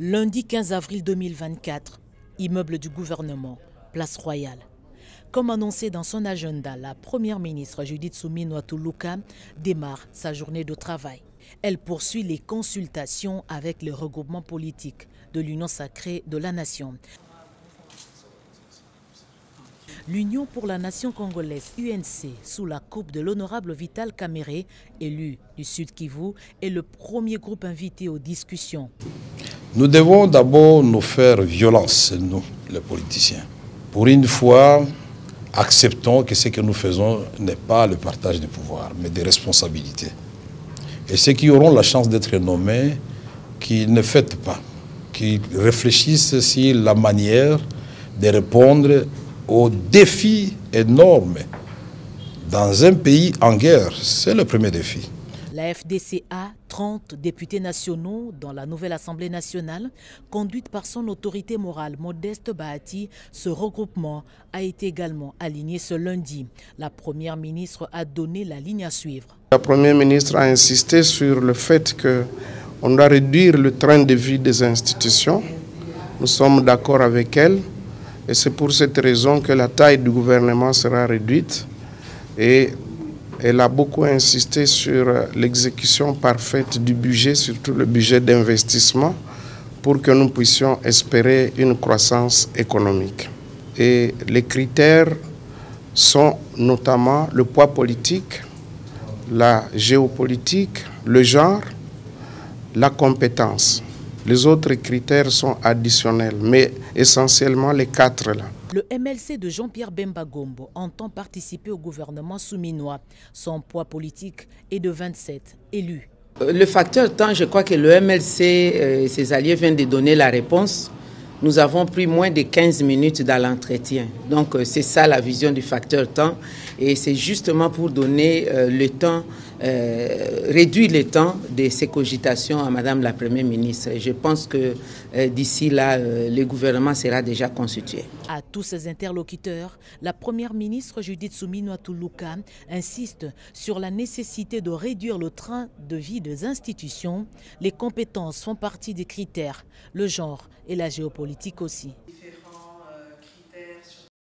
Lundi 15 avril 2024, immeuble du gouvernement, place Royale. Comme annoncé dans son agenda, la première ministre Judith Suminwa Tuluka démarre sa journée de travail. Elle poursuit les consultations avec les regroupements politiques de l'Union sacrée de la nation. L'Union pour la nation congolaise, UNC, sous la coupe de l'honorable Vital Kamerhe, élu du Sud Kivu, est le premier groupe invité aux discussions. Nous devons d'abord nous faire violence, nous, les politiciens. Pour une fois, acceptons que ce que nous faisons n'est pas le partage du pouvoir, mais des responsabilités. Et ceux qui auront la chance d'être nommés, qui ne fêtent pas, qui réfléchissent sur la manière de répondre aux défis énormes dans un pays en guerre. C'est le premier défi. La FDC a 30 députés nationaux dans la nouvelle Assemblée nationale, conduite par son autorité morale Modeste Bahati. Ce regroupement a été également aligné ce lundi. La première ministre a donné la ligne à suivre. La première ministre a insisté sur le fait qu'on doit réduire le train de vie des institutions. Nous sommes d'accord avec elle et c'est pour cette raison que la taille du gouvernement sera réduite. Et elle a beaucoup insisté sur l'exécution parfaite du budget, surtout le budget d'investissement, pour que nous puissions espérer une croissance économique. Et les critères sont notamment le poids politique, la géopolitique, le genre, la compétence. Les autres critères sont additionnels, mais essentiellement les quatre là. Le MLC de Jean-Pierre Bemba Gombo entend participer au gouvernement Suminwa. Son poids politique est de 27 élus. Le facteur temps, je crois que le MLC et ses alliés viennent de donner la réponse. Nous avons pris moins de 15 minutes dans l'entretien. Donc c'est ça la vision du facteur temps. Et c'est justement pour donner le temps, réduire le temps de ces cogitations à Madame la Première ministre. Et je pense que d'ici là, le gouvernement sera déjà constitué. À tous ses interlocuteurs, la Première ministre Judith Suminwa Tuluka insiste sur la nécessité de réduire le train de vie des institutions. Les compétences font partie des critères, le genre et la géopolitique aussi.